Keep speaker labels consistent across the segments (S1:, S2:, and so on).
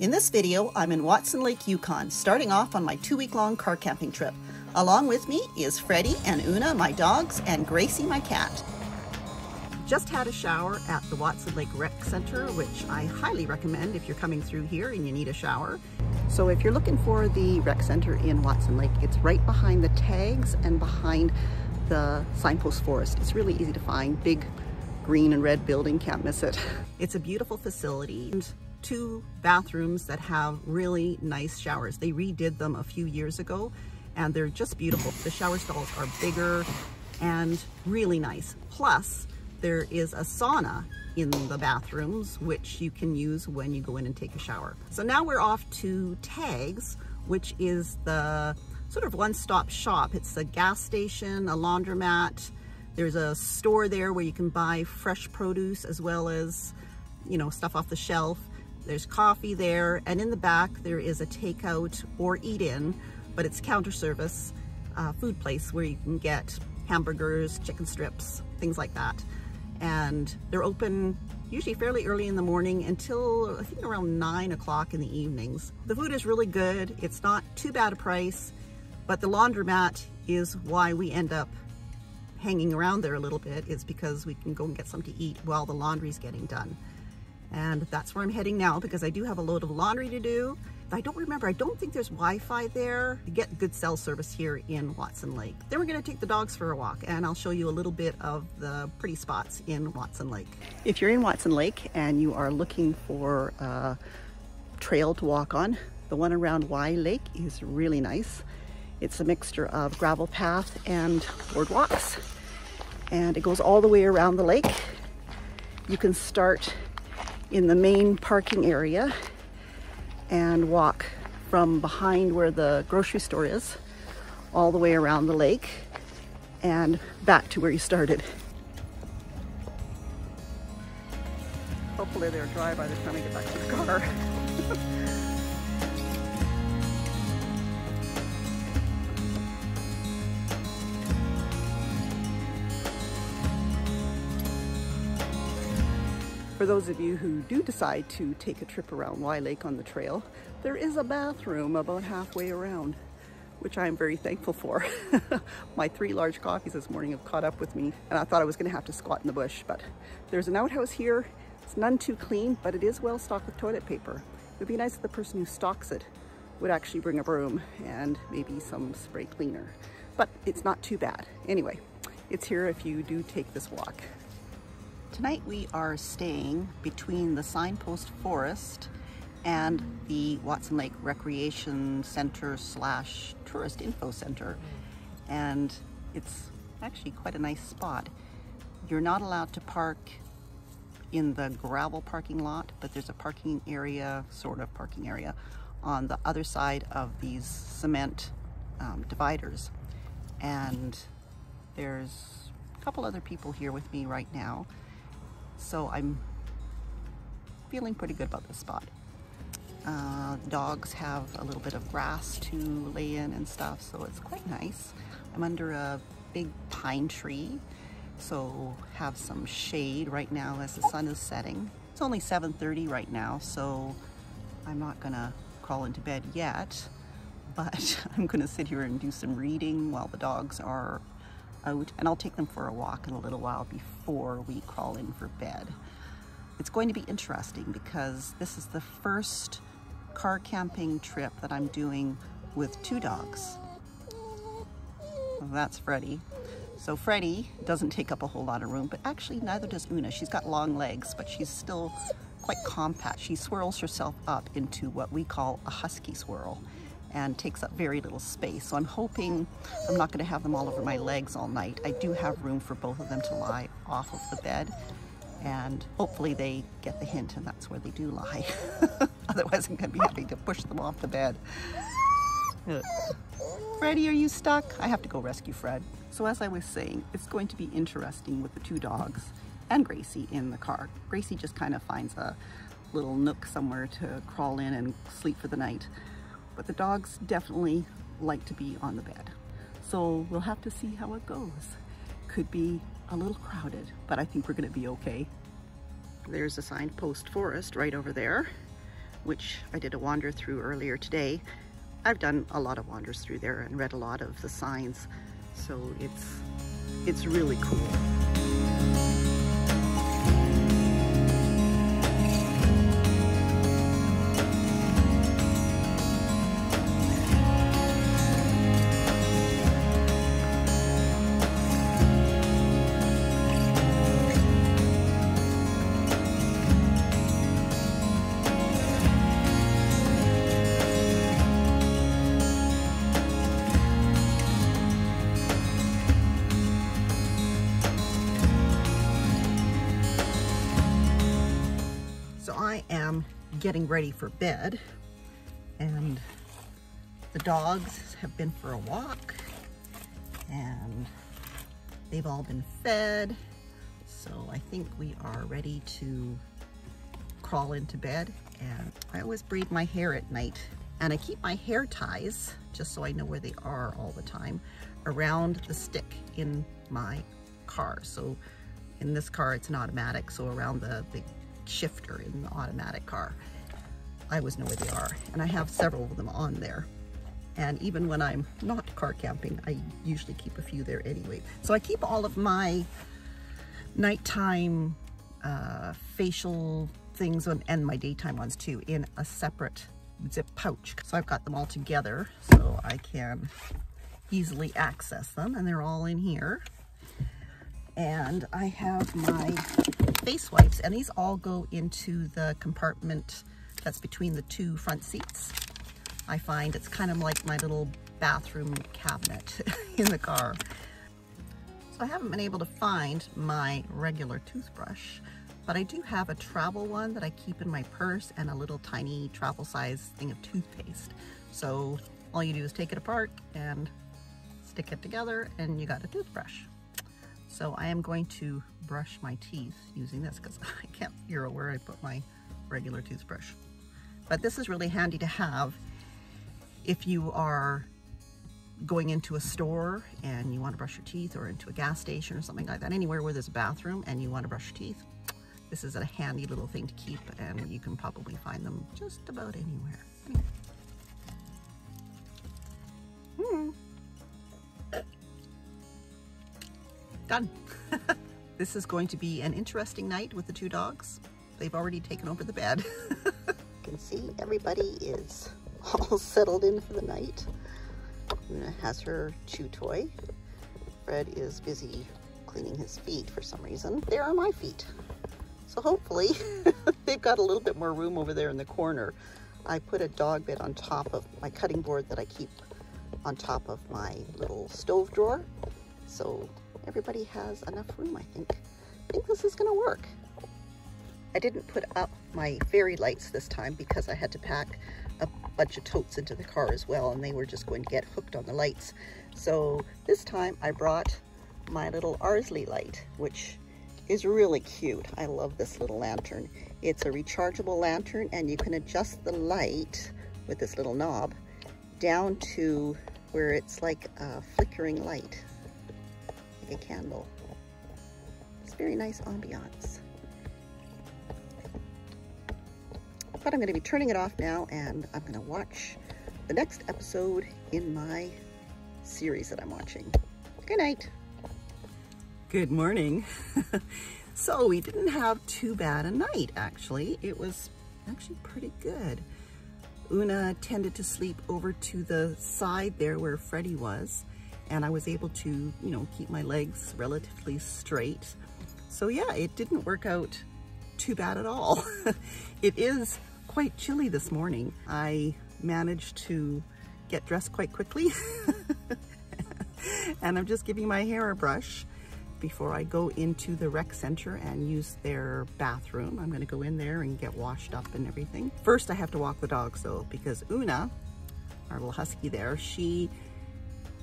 S1: In this video, I'm in Watson Lake, Yukon, starting off on my 2-week-long car camping trip. Along with me is Freddie and Una, my dogs, and Gracie, my cat. Just had a shower at the Watson Lake Rec Center, which I highly recommend if you're coming through here and you need a shower. So if you're looking for the rec center in Watson Lake, it's right behind the tags and behind the signpost forest. It's really easy to find. Big green and red building, can't miss it. It's a beautiful facility. And 2 bathrooms that have really nice showers. They redid them a few years ago and they're just beautiful. The shower stalls are bigger and really nice. Plus, there is a sauna in the bathrooms, which you can use when you go in and take a shower. So now we're off to Tags, which is the sort of one-stop shop. It's a gas station, a laundromat. There's a store there where you can buy fresh produce as well as, you know, stuff off the shelf. There's coffee there, and in the back there is a takeout or eat-in, but it's counter service food place where you can get hamburgers, chicken strips, things like that. And they're open usually fairly early in the morning until I think around 9 o'clock in the evenings. The food is really good. It's not too bad a price, but the laundromat is why we end up hanging around there a little bit, is because we can go and get something to eat while the laundry's getting done. And that's where I'm heading now because I do have a load of laundry to do. I don't think there's Wi-Fi there. You get good cell service here in Watson Lake. Then we're gonna take the dogs for a walk and I'll show you a little bit of the pretty spots in Watson Lake. If you're in Watson Lake and you are looking for a trail to walk on, the one around Y Lake is really nice. It's a mixture of gravel path and boardwalks, and it goes all the way around the lake. You can start in the main parking area and walk from behind where the grocery store is all the way around the lake and back to where you started. Hopefully they're dry by the time I get back to the car. For those of you who do decide to take a trip around Y Lake on the trail, there is a bathroom about halfway around, which I am very thankful for. My 3 large coffees this morning have caught up with me, and I thought I was going to have to squat in the bush, but there's an outhouse here. It's none too clean, but it is well stocked with toilet paper. It would be nice if the person who stocks it would actually bring a broom and maybe some spray cleaner, but it's not too bad. Anyway, it's here if you do take this walk. Tonight we are staying between the Signpost Forest and the Watson Lake Recreation Center / Tourist Info Center. And it's actually quite a nice spot. You're not allowed to park in the gravel parking lot, but there's a parking area, sort of parking area, on the other side of these cement dividers. And there's a couple other people here with me right now. So I'm feeling pretty good about this spot. Dogs have a little bit of grass to lay in and stuff, so it's quite nice. I'm under a big pine tree, so have some shade right now as the sun is setting. It's only 7:30 right now, so I'm not gonna crawl into bed yet, but I'm gonna sit here and do some reading while the dogs are out, and I'll take them for a walk in a little while before we crawl in for bed. It's going to be interesting because this is the first car camping trip that I'm doing with 2 dogs. Well, that's Freddie. So Freddie doesn't take up a whole lot of room, but actually neither does Una. She's got long legs, but she's still quite compact. She swirls herself up into what we call a husky swirl and takes up very little space. So I'm hoping I'm not gonna have them all over my legs all night. I do have room for both of them to lie off of the bed, and hopefully they get the hint and that's where they do lie. Otherwise I'm gonna be having to push them off the bed. Freddie, are you stuck? I have to go rescue Fred. So as I was saying, it's going to be interesting with the 2 dogs and Gracie in the car. Gracie just kind of finds a little nook somewhere to crawl in and sleep for the night. But the dogs definitely like to be on the bed. So we'll have to see how it goes. Could be a little crowded, but I think we're gonna be okay. There's a signpost forest right over there. which I did a wander through earlier today. I've done a lot of wanders through there and read a lot of the signs, so it's really cool. So I am getting ready for bed, and the dogs have been for a walk and they've all been fed. So I think we are ready to crawl into bed. And I always braid my hair at night, and I keep my hair ties, just so I know where they are all the time, around the stick in my car. So in this car it's an automatic, so around the big shifter in the automatic car, I always know where they are, and I have several of them on there. And even when I'm not car camping, I usually keep a few there anyway. So I keep all of my nighttime facial things and my daytime ones too in a separate zip pouch. So I've got them all together so I can easily access them, and they're all in here. And I have my face wipes, and these all go into the compartment that's between the two front seats. I find it's kind of like my little bathroom cabinet in the car. So I haven't been able to find my regular toothbrush, but I do have a travel one that I keep in my purse, and a little tiny travel size thing of toothpaste. So all you do is take it apart and stick it together, and you got a toothbrush. So I am going to brush my teeth using this because I can't figure out where I put my regular toothbrush. But this is really handy to have if you are going into a store and you want to brush your teeth, or into a gas station or something like that, anywhere where there's a bathroom and you want to brush your teeth. This is a handy little thing to keep, and you can probably find them just about anywhere. Done. This is going to be an interesting night with the two dogs. They've already taken over the bed. You can see everybody is all settled in for the night. Una has her chew toy. Fred is busy cleaning his feet for some reason. There are my feet. So hopefully they've got a little bit more room over there in the corner. I put a dog bed on top of my cutting board that I keep on top of my little stove drawer. So everybody has enough room, I think. I think this is gonna work. I didn't put up my fairy lights this time because I had to pack a bunch of totes into the car as well, and they were just going to get hooked on the lights. So this time I brought my little Arsley light, which is really cute. I love this little lantern. It's a rechargeable lantern, and you can adjust the light with this little knob down to where it's like a flickering light, like a candle. It's very nice ambiance. But I'm going to be turning it off now, and I'm going to watch the next episode in my series that I'm watching. Good night. Good morning. So we didn't have too bad a night, actually. It was actually pretty good. Una tended to sleep over to the side there where Freddie was, and I was able to, you know, keep my legs relatively straight. So yeah, it didn't work out too bad at all. It is quite chilly this morning. I managed to get dressed quite quickly and I'm just giving my hair a brush before I go into the rec center and use their bathroom. I'm gonna go in there and get washed up and everything. First, I have to walk the dogs though, because Una, our little husky there, she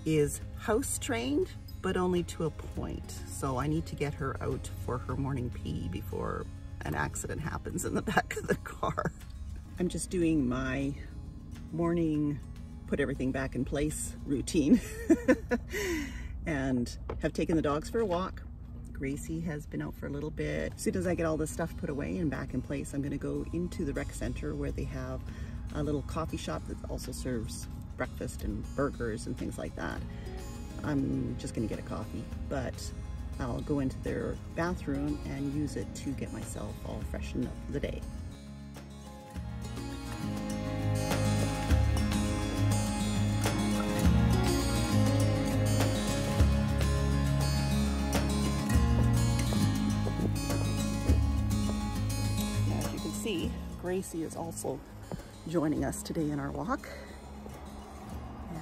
S1: is house trained, but only to a point. So I need to get her out for her morning pee before an accident happens in the back of the car. I'm just doing my morning put everything back in place routine and have taken the dogs for a walk. Gracie has been out for a little bit. As soon as I get all this stuff put away and back in place, I'm gonna go into the rec center where they have a little coffee shop that also serves breakfast and burgers and things like that. I'm just gonna get a coffee, but I'll go into their bathroom and use it to get myself all freshened up for the day. As you can see, Gracie is also joining us today in our walk.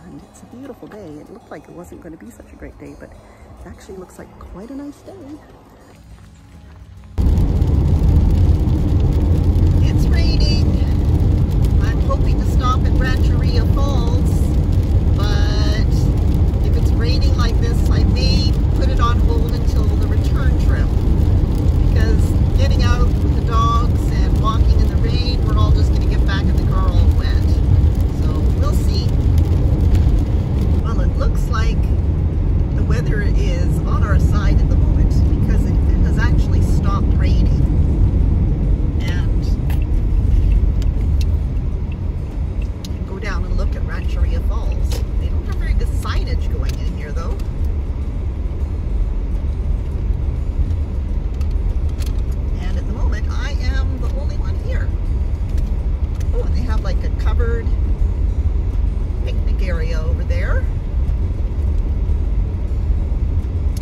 S1: And it's a beautiful day. It looked like it wasn't going to be such a great day, but it actually looks like quite a nice day. It's raining. I'm hoping to stop at Rancheria Falls, but if it's raining like this, I may put it on hold until the return trip, because getting out with the dogs and walking in the rain, we're all just going to get back in the car all wet. So we'll see. Well, it looks like the weather is on our side at the moment because it has actually stopped raining. And go down and look at Rancheria Falls. They don't have very good signage going in here though. And at the moment I am the only one here. Oh, and they have like a covered picnic area over there.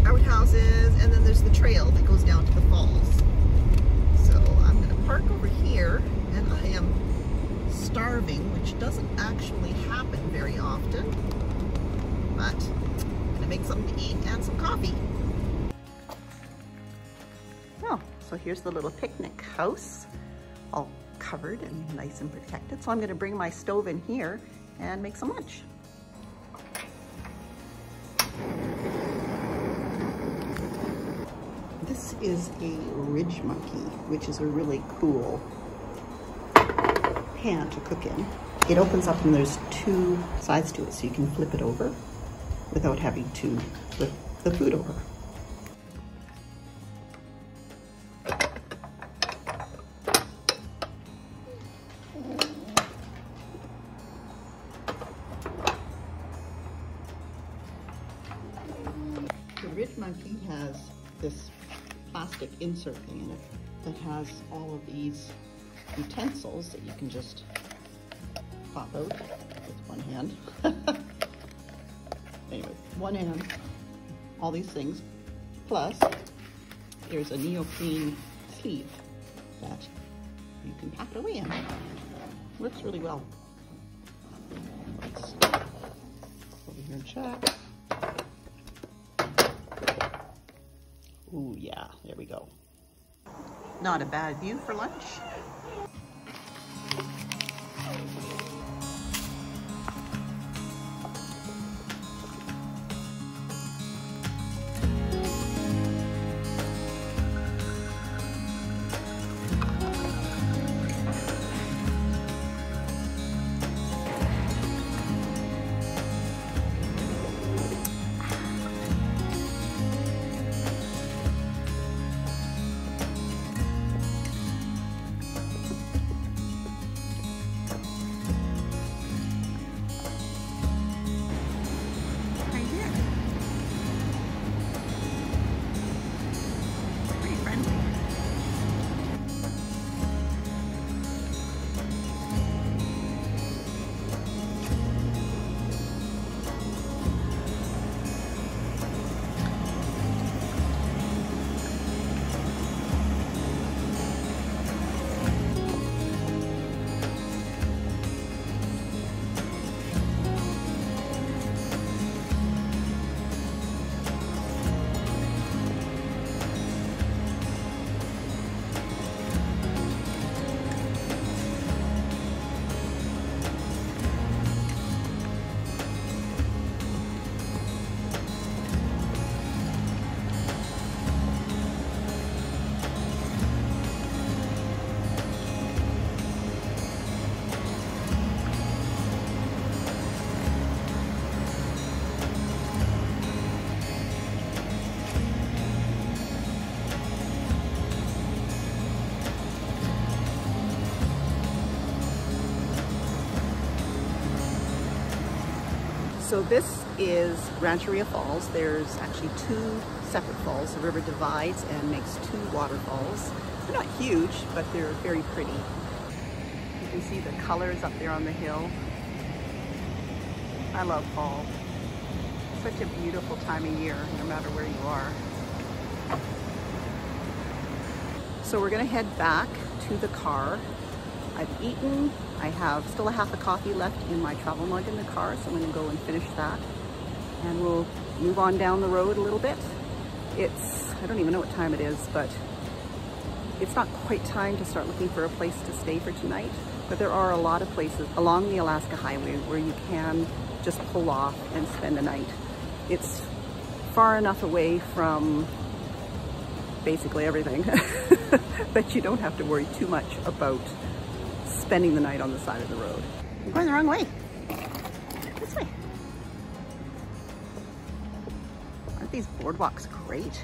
S1: Outhouses, and then there's the trail that goes down to the falls. So I'm going to park over here, and I am starving, which doesn't actually happen very often, but I'm going to make something to eat and some coffee. Oh, so here's the little picnic house, all covered and nice and protected. So I'm going to bring my stove in here and make some lunch. This is a ridge monkey, which is a really cool pan to cook in. It opens up and there's two sides to it, so you can flip it over without having to flip the food over. The ridge monkey has this plastic insert thing in it that has all of these utensils that you can just pop out with one hand. Anyway, one hand, all these things, plus there's a neoprene sleeve that you can pack it away in. Works really well. Let's over here and check. Ooh, yeah, there we go. Not a bad view for lunch. So this is Rancheria Falls. There's actually two separate falls. The river divides and makes two waterfalls. They're not huge, but they're very pretty. You can see the colors up there on the hill. I love fall. Such a beautiful time of year, no matter where you are. So we're gonna head back to the car. I've eaten. I have still a half a coffee left in my travel mug in the car, so I'm gonna go and finish that. And we'll move on down the road a little bit. I don't even know what time it is, but it's not quite time to start looking for a place to stay for tonight. But there are a lot of places along the Alaska Highway where you can just pull off and spend the night. It's far enough away from basically everything that you don't have to worry too much about spending the night on the side of the road. I'm going the wrong way. This way. Aren't these boardwalks great?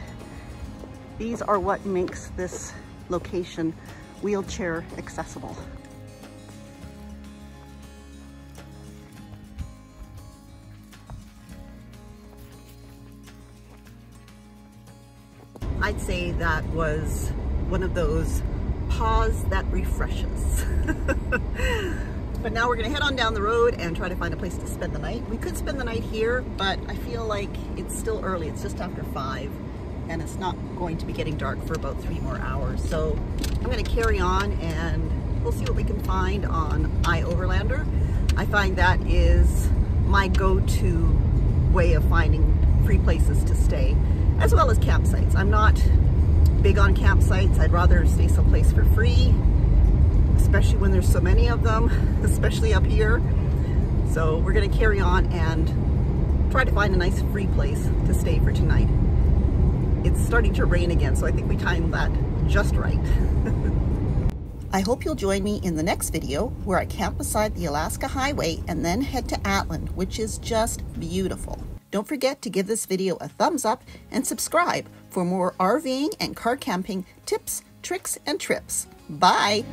S1: These are what makes this location wheelchair accessible. I'd say that was one of those pause that refreshes. But now we're gonna head on down the road and try to find a place to spend the night. We could spend the night here, but I feel like it's still early. It's just after 5 and it's not going to be getting dark for about 3 more hours. So I'm gonna carry on and we'll see what we can find on iOverlander. I find that is my go-to way of finding free places to stay, as well as campsites. I'm not big on campsites. I'd rather stay someplace for free, especially when there's so many of them, especially up here. So we're gonna carry on and try to find a nice free place to stay for tonight. It's starting to rain again, so I think we timed that just right. I hope you'll join me in the next video where I camp beside the Alaska Highway and then head to Atland, which is just beautiful. Don't forget to give this video a thumbs up and subscribe for more RVing and car camping tips, tricks, and trips. Bye!